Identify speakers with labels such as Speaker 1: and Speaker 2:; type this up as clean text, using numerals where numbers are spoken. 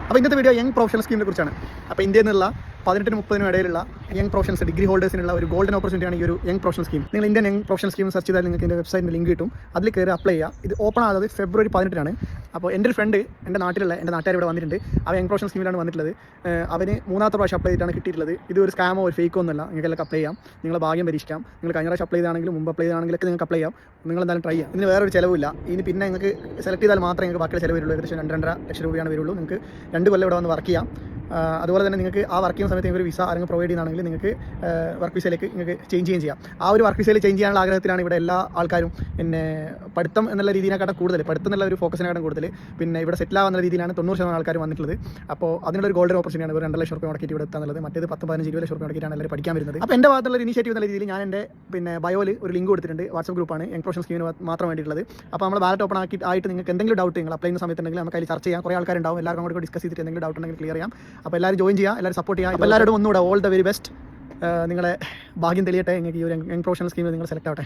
Speaker 1: അപ്പോൾ ഇന്നത്തെ video young professional സ്കീമിനെ കുറിച്ചാണ്. അപ്പോൾ ഇന്ത്യയിൽ നിന്നുള്ള 18-30 ഇടയിലുള്ള യങ് പ്രൊഫഷണൽസ് ഡിഗ്രി ഹോൾഡേഴ്സിനുള്ള ഒരു ഗോൾഡൻ ഓപ്പർച്യൂണിറ്റിയാണ് ഈ ഒരു യങ് പ്രൊഫഷണൽ സ്കീം. നിങ്ങൾ Indian young professional scheme search ചെയ്താൽ നിങ്ങൾക്ക് ഇതിൻ്റെ വെബ്സൈറ്റിൻ്റെ ലിങ്ക് കിട്ടും. അതിൽ കയറി അപ്ലൈ ചെയ്യുക. ഇത് ഓപ്പൺ ആകുന്നത് ഫെബ്രുവരി 18 അപ്പോൾ എൻ്റെ ഒരു ഫ്രണ്ട് എൻ്റെ നാട്ടുകാർ ഇവിടെ വന്നിട്ടുണ്ട്. അവൻ യങ് പ്രൊഫഷണൽ സ്കീമിലാണ് വന്നിട്ടുള്ളത്. അവന് 3ാമത്തെ പ്രാവശ്യം അപ്ലൈ ചെയ്തിട്ടാണ് കിട്ടിയിട്ടുള്ളത്. ഇത് ഒരു സ്കാമോ ഒരു ഫേക്കോ ഒന്നുമല്ല. നിങ്ങൾക്കെല്ലാം അപ്ലൈ ചെയ്യാം. നിങ്ങളെ ഭാഗ്യം പരീക്ഷിക്കാം. നിങ്ങൾ കഴിഞ്ഞ പ്രാവശ്യം അപ്ലൈ ചെയ്താണെങ്കിലും മുമ്പ് അപ്ലൈ ചെയ്താണെങ്കിലൊക്കെ നിങ്ങൾക്ക് അപ്ലൈ ചെയ്യാം. നിങ്ങൾ എന്തായാലും ട്രൈ ചെയ്യാം. ഇതിന് വേറൊരു ചിലവില്ല. ഇനി പിന്നെ നിങ്ങൾക്ക് സെലക്ട് ചെയ്താൽ മാത്രമേ നിങ്ങൾക്ക് ബാക്കിയുള്ള ചിലവ് വരുള്ളൂ. ഏകദേശം 2-2.5 ലക്ഷം രൂപയാണ് വരുള്ളൂ. നിങ്ങൾക്ക് 2 കൊല്ലം ഇവിടെ വന്ന് വർക്ക് ചെയ്യാം. അതുപോലെ തന്നെ നിങ്ങൾക്ക് ആ വർക്ക് ചെയ്യുന്ന സമയത്ത് നിങ്ങൾക്ക് ഒരു വിസ ആരെങ്കിലും പ്രൊവൈഡ് ചെയ്യുന്നതാണെങ്കിൽ നിങ്ങൾക്ക് വർക്ക് വിസയിലേക്ക് നിങ്ങൾക്ക് ചേഞ്ച് ചെയ്യുകയും ചെയ്യാം. ആ ഒരു വർക്ക് വിസയിൽ ചേഞ്ച് ചെയ്യാനുള്ള ആഗ്രഹത്തിലാണ് ഇവിടെ എല്ലാ ആൾക്കാരും. പിന്നെ പഠിത്തം എന്നുള്ള രീതിയിനെക്കാട്ടും കൂടുതൽ, പഠിത്തം എന്നുള്ള ഒരു ഫോക്കസിനെക്കാട്ടും കൂടുതൽ പിന്നെ ഇവിടെ സെറ്റിൽ ആവുന്ന രീതിയിലാണ് 90% ആൾക്കാർ വന്നിട്ടുള്ളത്. അപ്പോൾ അതിനുള്ളൊരു ഗോൾഡൻ ഓപ്പർച്യൂണിറ്റിയാണ്. ഒരു 2 ലക്ഷം രൂപ മുടക്കിയിട്ട് ഇവിടെ എത്താന്നുള്ളത്. മറ്റേത് 10-15-20 ലക്ഷം രൂപ മുടക്കിയിട്ടാണ് എല്ലാവരും പഠിക്കാൻ വരുന്നത്. അപ്പോൾ എൻ്റെ ഭാഗത്തുള്ള ഒരു ഇനിഷ്യേറ്റീവ് എന്ന രീതിയിൽ ഞാൻ എൻ്റെ ബയോയിൽ ഒരു ലിങ്ക് കൊടുത്തിട്ടുണ്ട്. വാട്സ്ആപ്പ് ഗ്രൂപ്പാണ് യങ് പ്രൊഫഷണൽ സ്കീമിന് മാത്രം വേണ്ടിയിട്ടുള്ളത്. അപ്പോൾ നമ്മൾ ബാലറ്റ് ഓപ്പൺ ആയിട്ട് നിങ്ങൾക്ക് എന്തെങ്കിലും ഡൗട്ട് നിങ്ങൾ അപ്ലൈ ചെയ്യുന്ന സമയത്തുണ്ടെങ്കിൽ നമുക്ക് അതിൽ ചർച്ച ചെയ്യാം. കുറേ ആൾക്കാരുണ്ടാവും. എല്ലാവർക്കും കൂടി ഡിസ്കസ് ചെയ്തിട്ട് എന്തെങ്കിലും ഡൗട്ട് ഉണ്ടെങ്കിൽ ക്ലിയർ ചെയ്യാം. അപ്പോൾ എല്ലാവരും ജോയിൻ ചെയ്യുക, എല്ലാവരും സപ്പോർട്ട് ചെയ്യുക. അപ്പോൾ എല്ലാവരോടും ഒന്നുകൂടെ ഓൾ ദ വെരി ബെസ്റ്റ്. നിങ്ങളെ ഭാഗ്യം തെളിയട്ടെ. നിങ്ങൾക്ക് ഈ ഒരു യങ് പ്രൊഫഷണൽ സ്കീമിൽ നിങ്ങൾ സെലക്ട് ആവട്ടെ.